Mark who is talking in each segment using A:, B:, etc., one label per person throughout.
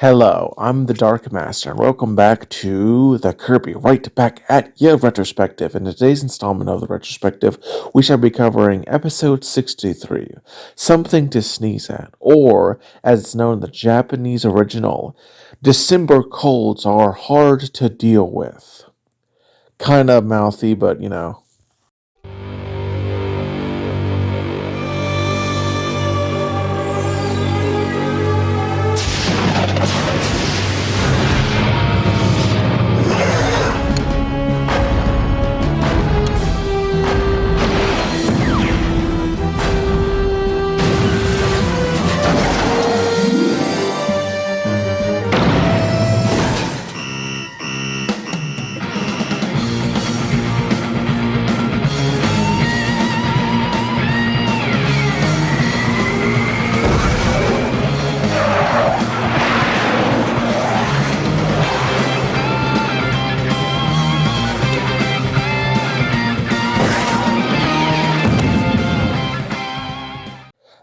A: Hello, I'm the Dark Master, and welcome back to the Kirby, right back at your Retrospective. In today's installment of the Retrospective, we shall be covering episode 63, Something to Sneeze At, or, as it's known in the Japanese original, December colds are hard to deal with. Kinda mouthy, but you know.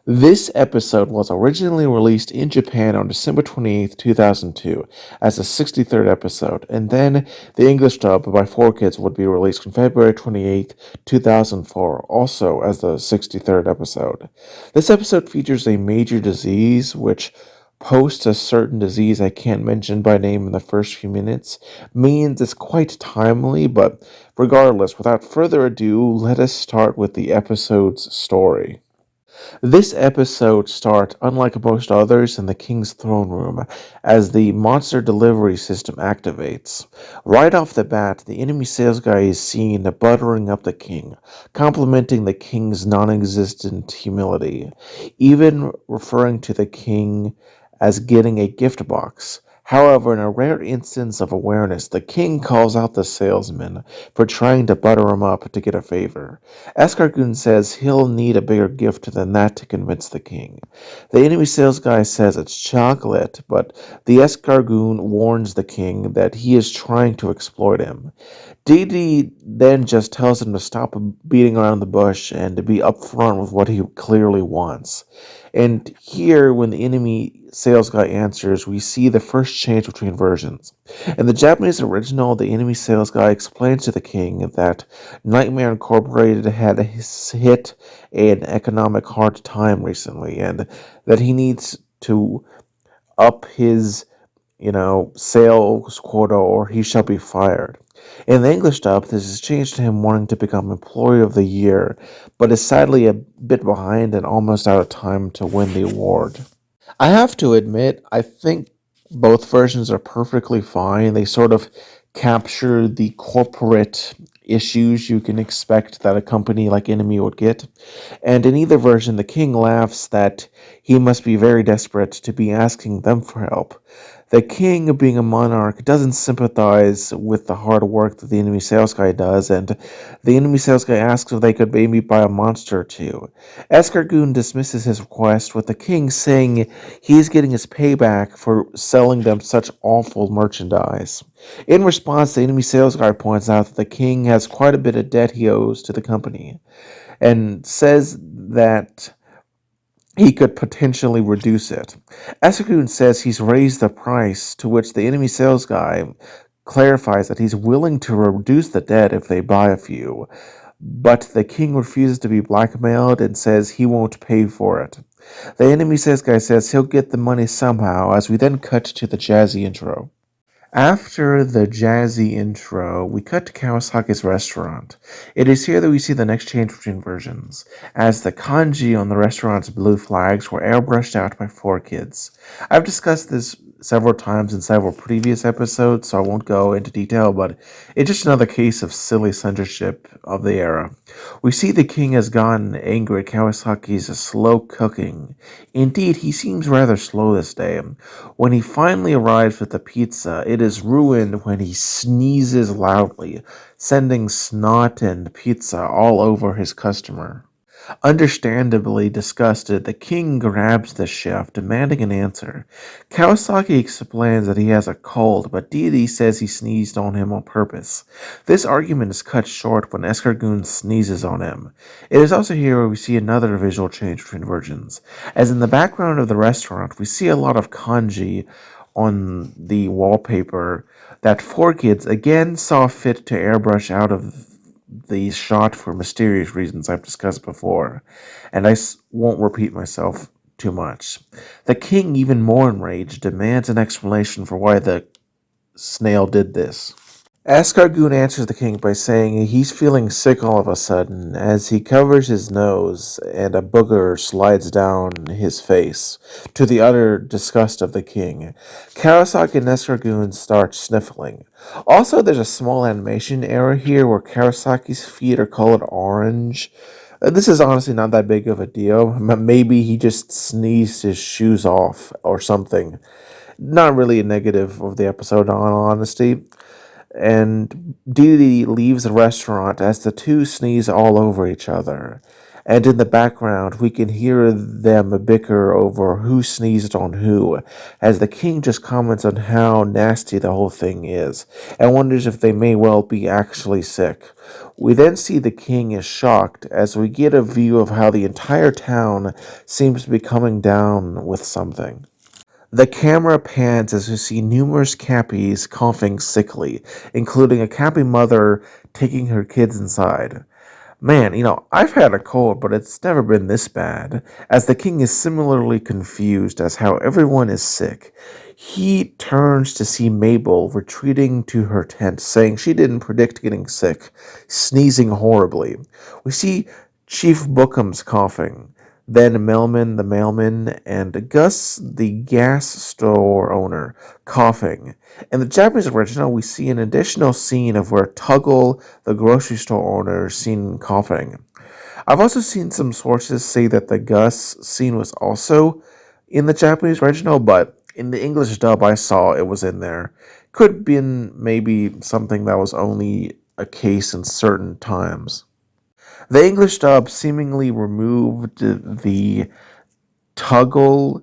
A: This episode was originally released in Japan on December 28th, 2002, as the 63rd episode, and then the English dub by 4Kids would be released on February 28th, 2004, also as the 63rd episode. This episode features a major disease, which post a certain disease I can't mention by name in the first few minutes, means it's quite timely, but regardless, without further ado, let us start with the episode's story. This episode starts, unlike most others, in the King's throne room, as the monster delivery system activates. Right off the bat, the enemy sales guy is seen buttering up the King, complimenting the King's non-existent humility, even referring to the King as getting a gift box. However, in a rare instance of awareness, the King calls out the salesman for trying to butter him up to get a favor. Escargoon says he'll need a bigger gift than that to convince the King. The enemy sales guy says it's chocolate, but the Escargoon warns the King that he is trying to exploit him. dedede then just tells him to stop beating around the bush and to be upfront with what he clearly wants. And here, when the enemy sales guy answers, we see the first change between versions. In the Japanese original, the enemy sales guy explains to the King that Nightmare Incorporated had hit an economic hard time recently, and that he needs to up his, sales quota or he shall be fired. In the English dub, this is changed to him wanting to become Employee of the Year, but is sadly a bit behind and almost out of time to win the award. I have to admit, I think both versions are perfectly fine. They sort of capture the corporate issues you can expect that a company like Enemy would get. And in either version, the King laughs that he must be very desperate to be asking them for help. The King, being a monarch, doesn't sympathize with the hard work that the enemy sales guy does, and the enemy sales guy asks if they could maybe buy a monster or two. Escargoon dismisses his request, with the King saying he's getting his payback for selling them such awful merchandise. In response, the enemy sales guy points out that the King has quite a bit of debt he owes to the company, and says that he could potentially reduce it. Escargoon says he's raised the price, to which the enemy sales guy clarifies that he's willing to reduce the debt if they buy a few, but the King refuses to be blackmailed and says he won't pay for it. The enemy sales guy says he'll get the money somehow, as we then cut to the jazzy intro. After the jazzy intro, we cut to Kawasaki's restaurant. It is here that we see the next change between versions, as the kanji on the restaurant's blue flags were airbrushed out by 4Kids. I've discussed this several times in several previous episodes, so I won't go into detail, but it's just another case of silly censorship of the era. We see the King has gotten angry at Kawasaki's slow cooking. Indeed, he seems rather slow this day. When he finally arrives with the pizza, it is ruined when he sneezes loudly, sending snot and pizza all over his customer. Understandably disgusted, the King grabs the chef, demanding an answer. Kawasaki explains that he has a cold, but dedede says he sneezed on him on purpose. This argument is cut short when Escargoon sneezes on him. It is also here where we see another visual change between versions. As in the background of the restaurant, we see a lot of kanji, on the wallpaper that 4Kids again saw fit to airbrush out of the shot for mysterious reasons I've discussed before, and won't repeat myself too much. The king, even more enraged, demands an explanation for why the snail did this. Asgargoon answers the king by saying he's feeling sick all of a sudden as he covers his nose and a booger slides down his face, to the utter disgust of the king. Karasaki and Escargoon start sniffling. Also, there's a small animation error here where Karasaki's feet are colored orange. This is honestly not that big of a deal. Maybe he just sneezed his shoes off or something. Not really a negative of the episode, in all honesty. And dedede leaves the restaurant as the two sneeze all over each other. And in the background, we can hear them bicker over who sneezed on who, as the king just comments on how nasty the whole thing is, and wonders if they may well be actually sick. We then see the king is shocked as we get a view of how the entire town seems to be coming down with something. The camera pans as we see numerous Cappies coughing sickly, including a Cappy mother taking her kids inside. Man, I've had a cold, but it's never been this bad, as the king is similarly confused as how everyone is sick. He turns to see Mabel retreating to her tent, saying she didn't predict getting sick, sneezing horribly. We see Chief Bookham's coughing, then Melman the mailman, and Gus the gas store owner coughing. In the Japanese original, we see an additional scene of where Tuggle, the grocery store owner, is seen coughing. I've also seen some sources say that the Gus scene was also in the Japanese original, but in the English dub I saw it was in there. Could have been maybe something that was only a case in certain times. The English dub seemingly removed the Tuggle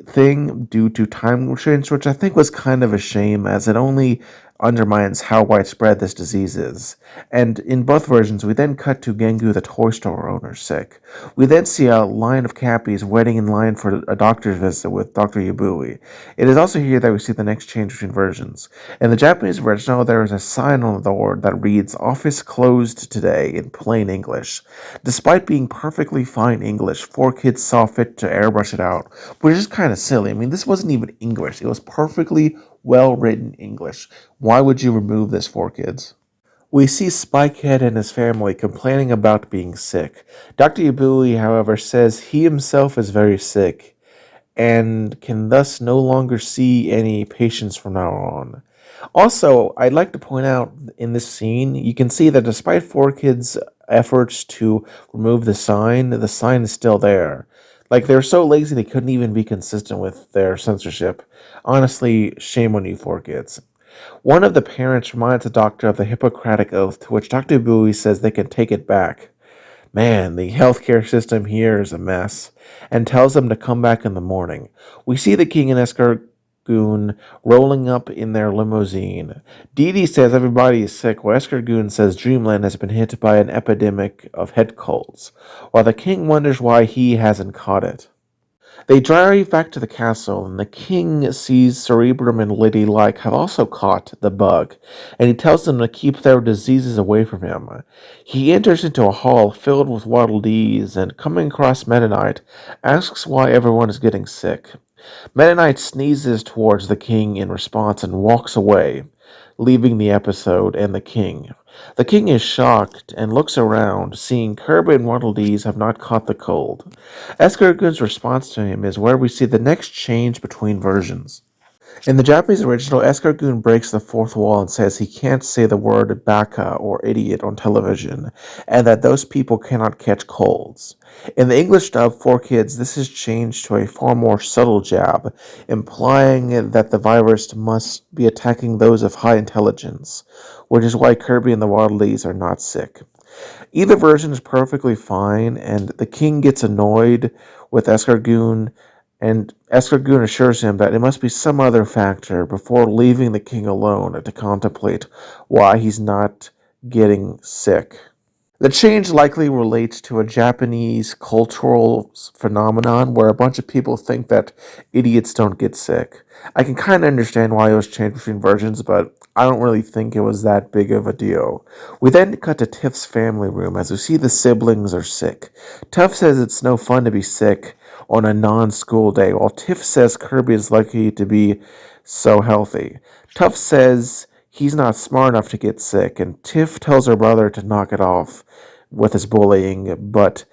A: thing due to time restraints, which I think was kind of a shame, as it only undermines how widespread this disease is. And in both versions, we then cut to Gengu, the toy store owner, sick. We then see a line of Cappies waiting in line for a doctor's visit with Dr. Yabui. It is also here that we see the next change between versions. In the Japanese original, there is a sign on the door that reads, "Office closed today," in plain English. Despite being perfectly fine English, 4Kids saw fit to airbrush it out, which is kind of silly. I mean, this wasn't even English. It was perfectly well-written English. Why would you remove this, 4Kids? We see Spikehead and his family complaining about being sick. Dr. Yabui, however, says he himself is very sick and can thus no longer see any patients from now on. Also, I'd like to point out in this scene, you can see that despite 4Kids' efforts to remove the sign is still there. Like, they're so lazy they couldn't even be consistent with their censorship. Honestly, shame on you, 4Kids. One of the parents reminds the doctor of the Hippocratic Oath, to which Dr. Bowie says they can take it back. Man, the healthcare system here is a mess, and tells them to come back in the morning. We see the king and Escargoon rolling up in their limousine. Dee says everybody is sick, while Escargoon says Dreamland has been hit by an epidemic of head colds, while the king wonders why he hasn't caught it. They drive back to the castle, and the king sees Cerebrum and Lady Like have also caught the bug, and he tells them to keep their diseases away from him. He enters into a hall filled with Waddle Dees, and coming across Meta Knight, asks why everyone is getting sick. Meta Knight sneezes towards the king in response and walks away, leaving the episode and the king. The king is shocked and looks around, seeing Kirby and Waddle Dees have not caught the cold. Escargoon's response to him is where we see the next change between versions. In the Japanese original, Escargoon breaks the fourth wall and says he can't say the word baka or idiot on television, and that those people cannot catch colds. In the English dub, 4Kids, this is changed to a far more subtle jab, implying that the virus must be attacking those of high intelligence, which is why Kirby and the Waddle Dees are not sick. Either version is perfectly fine, and the king gets annoyed with Escargoon, and Escargoon assures him that it must be some other factor before leaving the king alone to contemplate why he's not getting sick. The change likely relates to a Japanese cultural phenomenon where a bunch of people think that idiots don't get sick. I can kind of understand why it was changed between versions, but I don't really think it was that big of a deal. We then cut to Tiff's family room as we see the siblings are sick. Tuff says it's no fun to be sick on a non school day, while Tiff says Kirby is lucky to be so healthy. Tuff says he's not smart enough to get sick, and Tiff tells her brother to knock it off with his bullying, but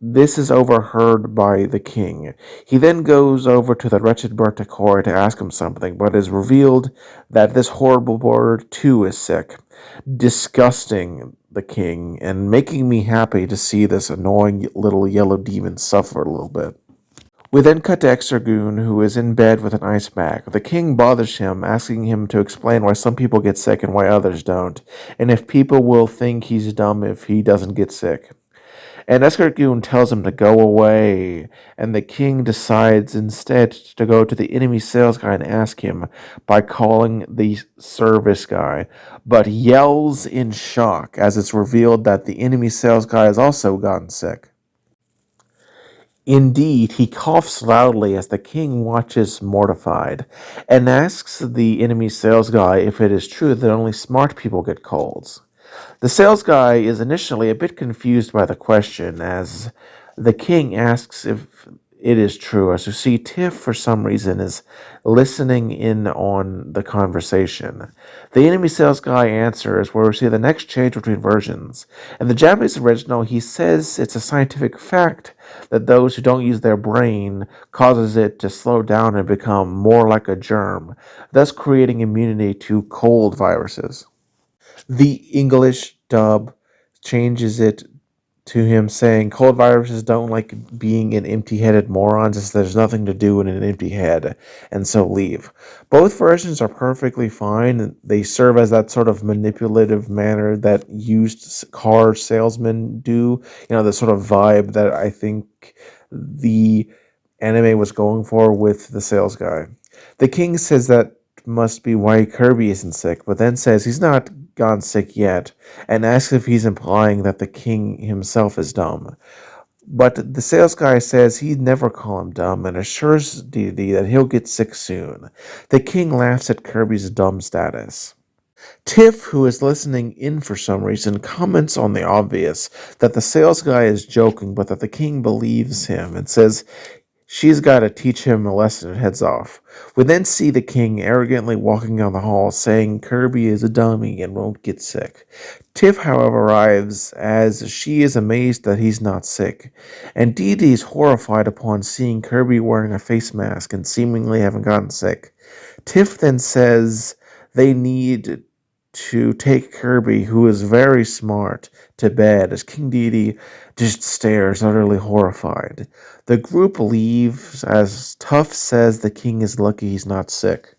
A: this is overheard by the king. He then goes over to the wretched Bertakori to ask him something, but is revealed that this horrible bird too is sick, disgusting the king, and making me happy to see this annoying little yellow demon suffer a little bit. We then cut to Exergoon, who is in bed with an ice pack. The king bothers him, asking him to explain why some people get sick and why others don't, and if people will think he's dumb if he doesn't get sick. And Escargoon tells him to go away, and the king decides instead to go to the enemy sales guy and ask him by calling the service guy, but yells in shock as it's revealed that the enemy sales guy has also gotten sick. Indeed, he coughs loudly as the king watches mortified, and asks the enemy sales guy if it is true that only smart people get colds. The sales guy is initially a bit confused by the question, as the king asks if it is true, as you see Tiff, for some reason, is listening in on the conversation. The enemy sales guy answers where we see the next change between versions. In the Japanese original, he says it's a scientific fact that those who don't use their brain causes it to slow down and become more like a germ, thus creating immunity to cold viruses. The English dub changes it to him saying cold viruses don't like being in empty-headed morons as there's nothing to do in an empty head, and so leave. Both versions are perfectly fine. They serve as that sort of manipulative manner that used car salesmen do, the sort of vibe that I think the anime was going for with the sales guy. The king says that must be why Kirby isn't sick, but then says he's not gone sick yet, and asks if he's implying that the king himself is dumb. But the sales guy says he'd never call him dumb and assures dedede that he'll get sick soon. The king laughs at Kirby's dumb status. Tiff, who is listening in for some reason, comments on the obvious that the sales guy is joking, but that the king believes him and says she's got to teach him a lesson and heads off. We then see the king arrogantly walking down the hall saying Kirby is a dummy and won't get sick. Tiff, however, arrives as she is amazed that he's not sick, and dedede is horrified upon seeing Kirby wearing a face mask and seemingly having gotten sick. Tiff then says they need to take Kirby, who is very smart, to bed as King Dedede just stares, utterly horrified. The group leaves as Tuff says the king is lucky he's not sick.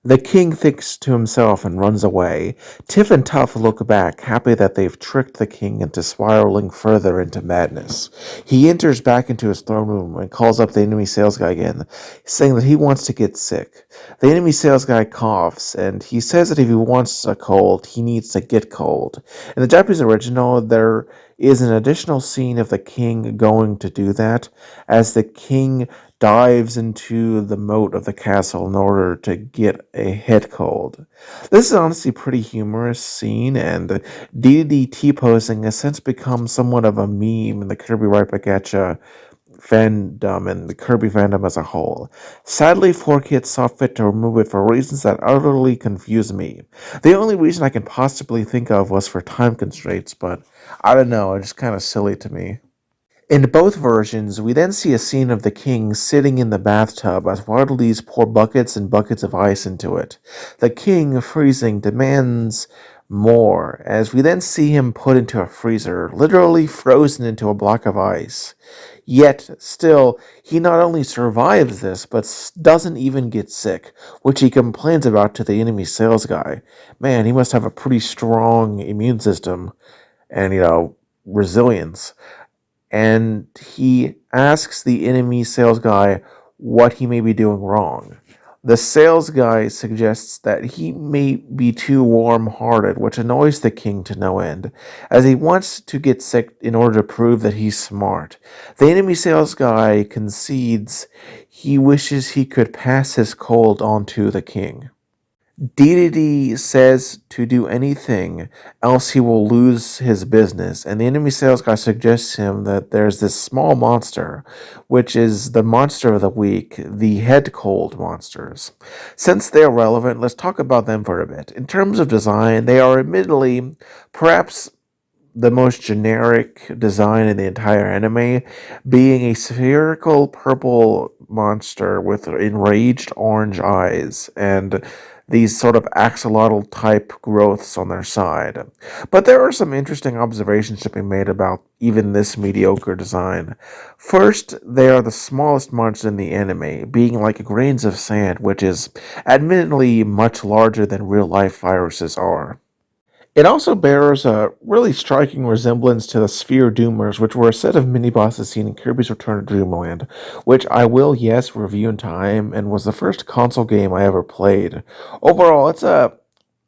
A: The king thinks to himself and runs away. Tiff and Tuff look back, happy that they've tricked the king into spiraling further into madness. He enters back into his throne room and calls up the enemy sales guy again, saying that he wants to get sick. The enemy sales guy coughs, and he says that if he wants a cold, he needs to get cold. In the Japanese original, there is an additional scene of the king going to do that, as the king dives into the moat of the castle in order to get a head cold. This is honestly a pretty humorous scene, and dedede T-posing has since become somewhat of a meme in the Kirby Right Back Atcha fandom and the Kirby fandom as a whole. Sadly, 4Kids saw fit to remove it for reasons that utterly confuse me. The only reason I can possibly think of was for time constraints, but I don't know, it's kind of silly to me. In both versions, we then see a scene of the king sitting in the bathtub as Waddledees pour buckets and buckets of ice into it. The king, freezing, demands more, as we then see him put into a freezer, literally frozen into a block of ice. Yet, still, he not only survives this, but doesn't even get sick, which he complains about to the enemy sales guy. Man, he must have a pretty strong immune system and, resilience, and he asks the enemy sales guy what he may be doing wrong. The sales guy suggests that he may be too warm hearted, which annoys the king to no end, as he wants to get sick in order to prove that he's smart. The enemy sales guy concedes he wishes he could pass his cold on to the king. Dedede says to do anything, else he will lose his business, and the enemy sales guy suggests him that there's this small monster, which is the monster of the week, the head cold monsters. Since they are relevant, let's talk about them for a bit. In terms of design, they are admittedly perhaps the most generic design in the entire anime, being a spherical purple monster with enraged orange eyes and these sort of axolotl type growths on their side. But there are some interesting observations to be made about even this mediocre design. First, they are the smallest monster in the anime, being like grains of sand, which is admittedly much larger than real life viruses are. It also bears a really striking resemblance to the Sphere Doomers, which were a set of mini-bosses seen in Kirby's Return to Dreamland, which I will, yes, review in time, and was the first console game I ever played. Overall, it's a,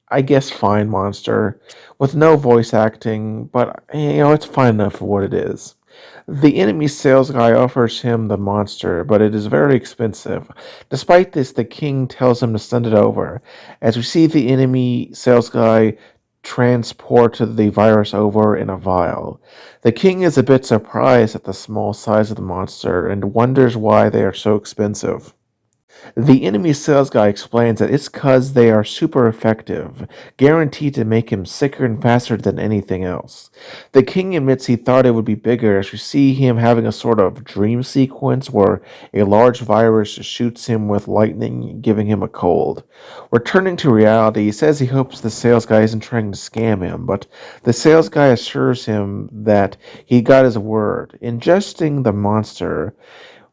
A: I guess, fine monster, with no voice acting, but, it's fine enough for what it is. The enemy sales guy offers him the monster, but it is very expensive. Despite this, the king tells him to send it over. As we see the enemy sales guy transport the virus over in a vial. The king is a bit surprised at the small size of the monster and wonders why they are so expensive. The enemy sales guy explains that it's because they are super effective, guaranteed to make him sicker and faster than anything else. The king admits he thought it would be bigger, as we see him having a sort of dream sequence where a large virus shoots him with lightning, giving him a cold. Returning to reality, he says he hopes the sales guy isn't trying to scam him, but the sales guy assures him that he got his word. Ingesting the monster,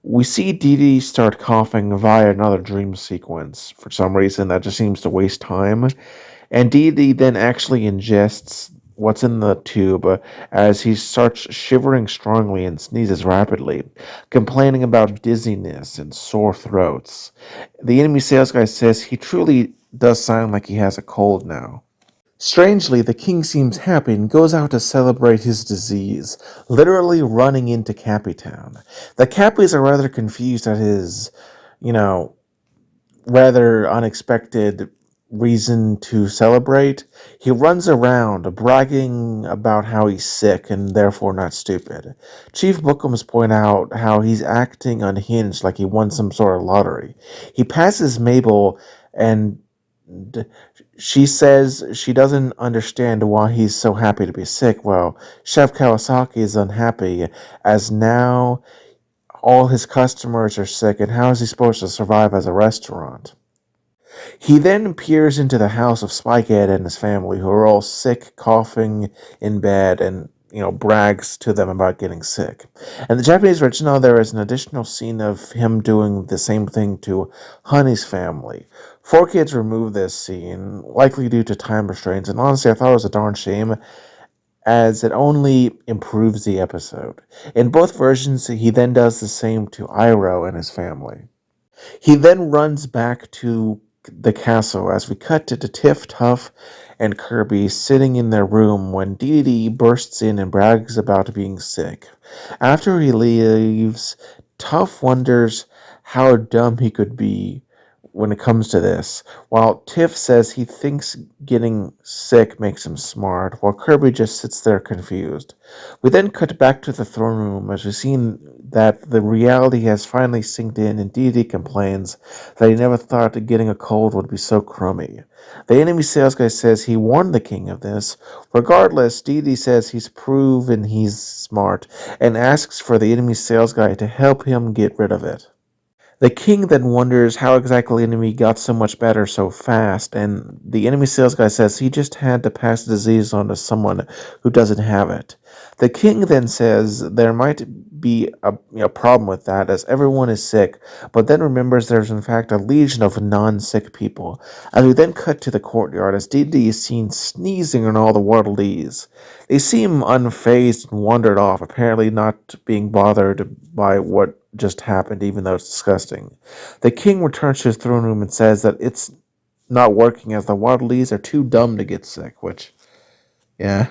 A: we see Dee Dee start coughing via another dream sequence. For some reason, that just seems to waste time. And Dee Dee then actually ingests what's in the tube as he starts shivering strongly and sneezes rapidly, complaining about dizziness and sore throats. The enemy sales guy says he truly does sound like he has a cold now. Strangely, the king seems happy and goes out to celebrate his disease, literally running into Cappy Town. The Cappies are rather confused at his, you know, rather unexpected reason to celebrate. He runs around bragging about how he's sick and therefore not stupid. Chief Bookums point out how he's acting unhinged like he won some sort of lottery. He passes Mabel and she says she doesn't understand why he's so happy to be sick. Well, Chef Kawasaki is unhappy as now all his customers are sick, and how is he supposed to survive as a restaurant? He then peers into the house of Spikehead and his family, who are all sick, coughing in bed, and brags to them about getting sick. In the Japanese original, there is an additional scene of him doing the same thing to Honey's family. 4Kids removed this scene, likely due to time restraints, and honestly, I thought it was a darn shame, as it only improves the episode. In both versions, he then does the same to Iroh and his family. He then runs back to the castle as we cut to Tiff, Tuff, and Kirby sitting in their room when Dedede bursts in and brags about being sick. After he leaves, Tuff wonders how dumb he could be when it comes to this, while Tiff says he thinks getting sick makes him smart, while Kirby just sits there confused. We then cut back to the throne room as we see that the reality has finally sinked in, and Dee complains that he never thought that getting a cold would be so crummy. The enemy sales guy says he warned the king of this. Regardless, Dee says he's proven he's smart and asks for the enemy sales guy to help him get rid of it. The king then wonders how exactly the enemy got so much better so fast, and the enemy sales guy says he just had to pass the disease on to someone who doesn't have it. The king then says there might be a problem with that, as everyone is sick, but then remembers there's in fact a legion of non-sick people. As we then cut to the courtyard, as Dee is seen sneezing on all the waddle-dees. They seem unfazed and wandered off, apparently not being bothered by what just happened, even though it's disgusting. The king returns to his throne room and says that it's not working as the wild leaves are too dumb to get sick, which, yeah.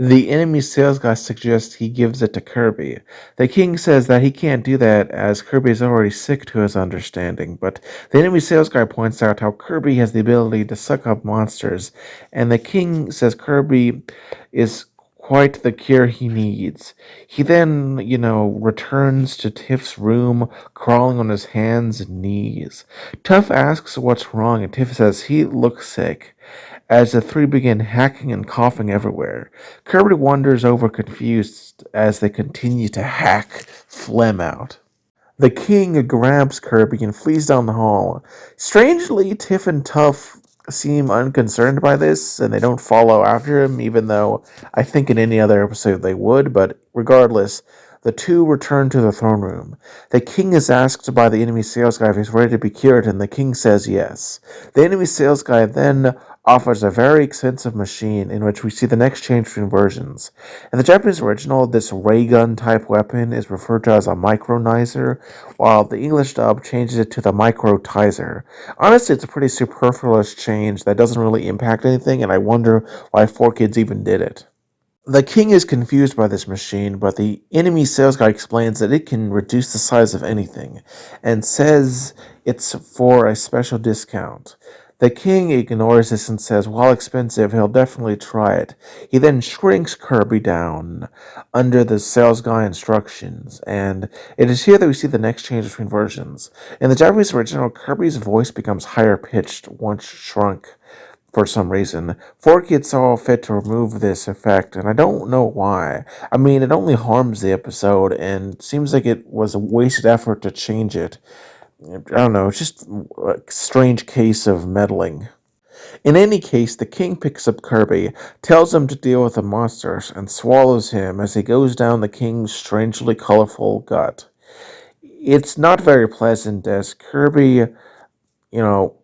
A: The enemy sales guy suggests he gives it to Kirby. The king says that he can't do that as Kirby is already sick to his understanding, but the enemy sales guy points out how Kirby has the ability to suck up monsters, and the king says Kirby is quite the cure he needs. He then, returns to Tiff's room, crawling on his hands and knees. Tuff asks what's wrong, and Tiff says he looks sick as the three begin hacking and coughing everywhere. Kirby wanders over confused as they continue to hack phlegm out. The king grabs Kirby and flees down the hall. Strangely, Tiff and Tuff seem unconcerned by this, and they don't follow after him, even though I think in any other episode they would, but regardless, the two return to the throne room. The king is asked by the enemy sales guy if he's ready to be cured, and the king says yes. The enemy sales guy then offers a very expensive machine in which we see the next change between versions. In the Japanese original, this ray gun type weapon is referred to as a micronizer, while the English dub changes it to the microtizer. Honestly, it's a pretty superfluous change that doesn't really impact anything, and I wonder why 4Kids even did it. The king is confused by this machine, but the enemy sales guy explains that it can reduce the size of anything, and says it's for a special discount. The king ignores this and says, while expensive, he'll definitely try it. He then shrinks Kirby down under the sales guy instructions, and it is here that we see the next change between versions. In the Japanese original, Kirby's voice becomes higher pitched once shrunk for some reason. 4Kids saw fit to remove this effect, and I don't know why. I mean, it only harms the episode, and seems like it was a wasted effort to change it. I don't know, it's just a strange case of meddling. In any case, the king picks up Kirby, tells him to deal with the monsters, and swallows him as he goes down the king's strangely colorful gut. It's not very pleasant as Kirby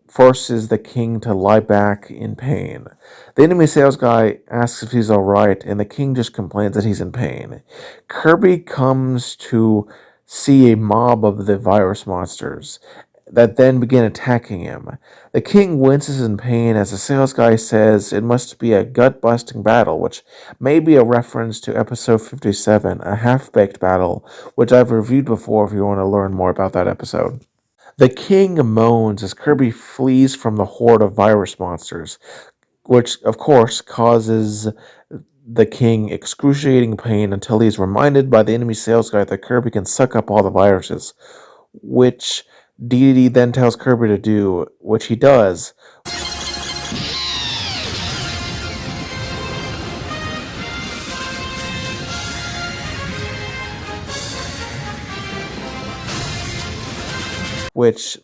A: forces the king to lie back in pain. The enemy sales guy asks if he's alright, and the king just complains that he's in pain. Kirby comes to see a mob of the virus monsters that then begin attacking him. The king winces in pain as the sales guy says it must be a gut-busting battle, which may be a reference to episode 57, a half-baked battle, which I've reviewed before if you want to learn more about that episode. The king moans as Kirby flees from the horde of virus monsters, which, of course, causes the king excruciating pain until he is reminded by the enemy sales guy that Kirby can suck up all the viruses, which dedede then tells Kirby to do, which he does. Which,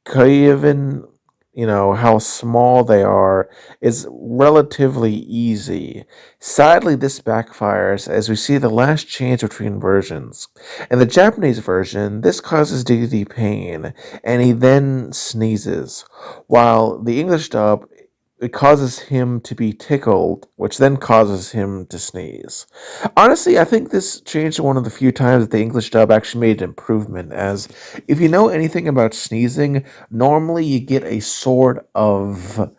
A: given how small they are, is relatively easy. Sadly, this backfires as we see the last change between versions. In the Japanese version, this causes dedede pain, and he then sneezes, while the English dub, it causes him to be tickled, which then causes him to sneeze. Honestly, I think this changed one of the few times that the English dub actually made an improvement, as if you know anything about sneezing, normally you get a sort of,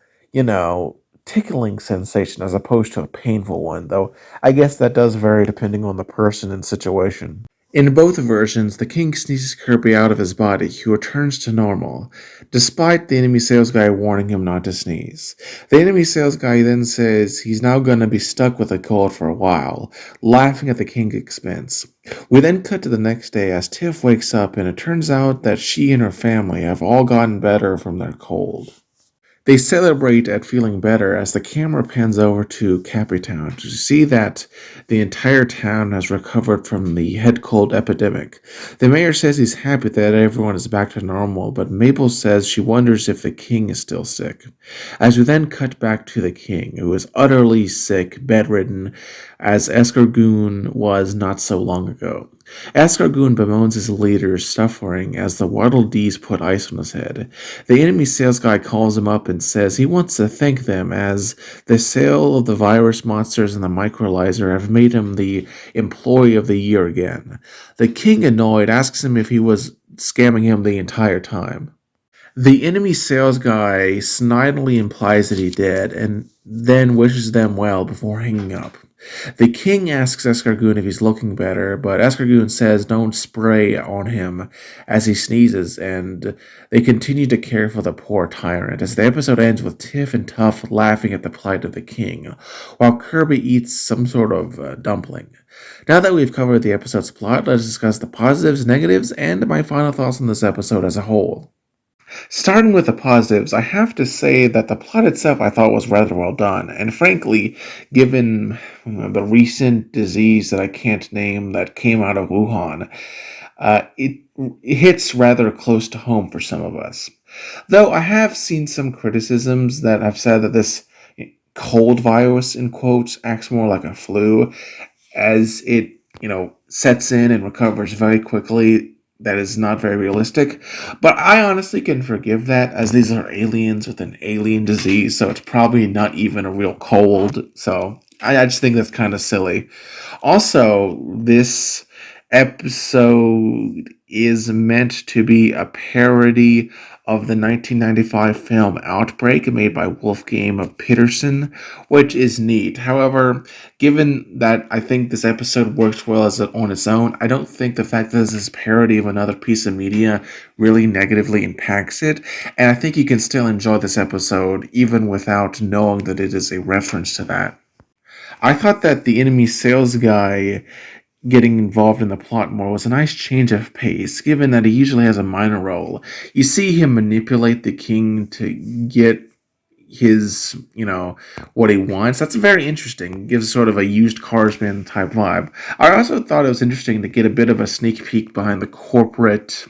A: tickling sensation as opposed to a painful one, though I guess that does vary depending on the person and situation. In both versions, the king sneezes Kirby out of his body, who returns to normal, despite the enemy sales guy warning him not to sneeze. The enemy sales guy then says he's now gonna be stuck with a cold for a while, laughing at the king's expense. We then cut to the next day as Tiff wakes up, and it turns out that she and her family have all gotten better from their cold. They celebrate at feeling better as the camera pans over to Cappytown to see that the entire town has recovered from the head cold epidemic. The mayor says he's happy that everyone is back to normal, but Mabel says she wonders if the king is still sick. As we then cut back to the king, who is utterly sick, bedridden, as Escargoon was not so long ago. Escargoon bemoans his leader's suffering as the Waddle Dees put ice on his head. The enemy sales guy calls him up and says he wants to thank them as the sale of the virus monsters and the microlyzer have made him the employee of the year again. The king, annoyed, asks him if he was scamming him the entire time. The enemy sales guy snidely implies that he did, and then wishes them well before hanging up. The king asks Escargoon if he's looking better, but Escargoon says don't spray on him as he sneezes, and they continue to care for the poor tyrant, as the episode ends with Tiff and Tuff laughing at the plight of the king, while Kirby eats some sort of dumpling. Now that we've covered the episode's plot, let's discuss the positives, negatives, and my final thoughts on this episode as a whole. Starting with the positives, I have to say that the plot itself I thought was rather well done, and frankly, given the recent disease that I can't name that came out of Wuhan, it hits rather close to home for some of us. Though I have seen some criticisms that have said that this cold virus, in quotes, acts more like a flu, as it, sets in and recovers very quickly. That is not very realistic, but I honestly can forgive that, as these are aliens with an alien disease, so it's probably not even a real cold, so I just think that's kind of silly. Also, this episode is meant to be a parody of the 1995 film Outbreak, made by Wolfgang Peterson, which is neat. However, given that I think this episode works well on its own, I don't think the fact that this is a parody of another piece of media really negatively impacts it, and I think you can still enjoy this episode even without knowing that it is a reference to that. I thought that the enemy sales guy getting involved in the plot more was a nice change of pace, given that he usually has a minor role. You see him manipulate the king to get his, what he wants. That's very interesting. It gives sort of a used carsman type vibe. I also thought it was interesting to get a bit of a sneak peek behind the corporate,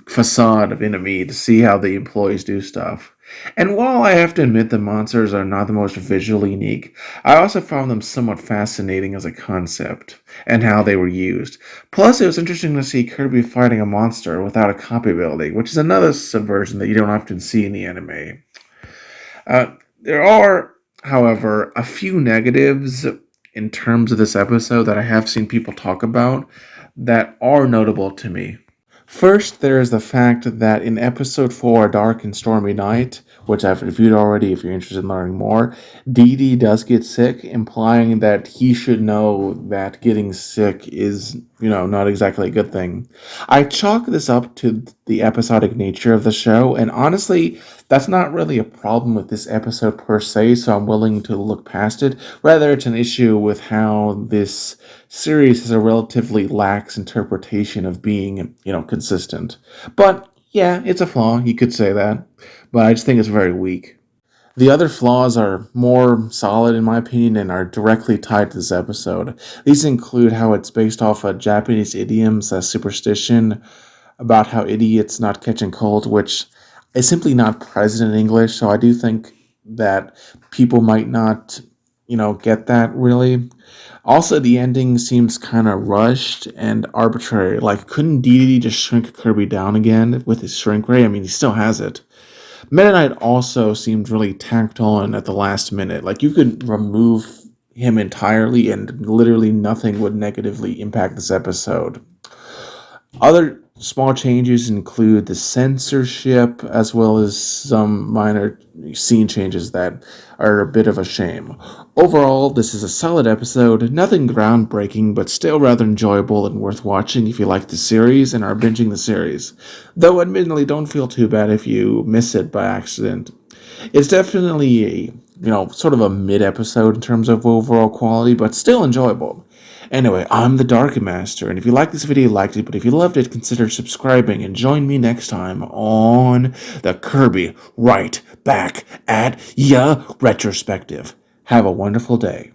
A: facade of enemy to see how the employees do stuff. And while I have to admit the monsters are not the most visually unique, I also found them somewhat fascinating as a concept and how they were used. Plus, it was interesting to see Kirby fighting a monster without a copy building, which is another subversion that you don't often see in the anime. There are, however, a few negatives in terms of this episode that I have seen people talk about that are notable to me. First, there is the fact that in episode 4, Dark and Stormy Night, which I've reviewed already if you're interested in learning more, Dedede does get sick, implying that he should know that getting sick is, not exactly a good thing. I chalk this up to the episodic nature of the show, and honestly, that's not really a problem with this episode per se, so I'm willing to look past it. Rather, it's an issue with how this series has a relatively lax interpretation of being, consistent. But yeah, it's a flaw, you could say that, but I just think it's very weak. The other flaws are more solid in my opinion and are directly tied to this episode. These include how it's based off of Japanese idioms, a superstition about how idiots not catching cold, which is simply not present in English, so I do think that people might not, get that really. Also, the ending seems kind of rushed and arbitrary. Like, couldn't Dedede just shrink Kirby down again with his shrink ray? I mean, he still has it. Meta Knight also seemed really tacked on at the last minute. Like, you could remove him entirely and literally nothing would negatively impact this episode. Other small changes include the censorship as well as some minor scene changes that are a bit of a shame. Overall, this is a solid episode, nothing groundbreaking, but still rather enjoyable and worth watching if you like the series and are binging the series. Though admittedly, don't feel too bad if you miss it by accident. It's definitely a, sort of a mid-episode in terms of overall quality, but still enjoyable. Anyway, I'm the Dark Master, and if you liked this video, you liked it, but if you loved it, consider subscribing, and join me next time on the Kirby Right Back at Ya Retrospective. Have a wonderful day.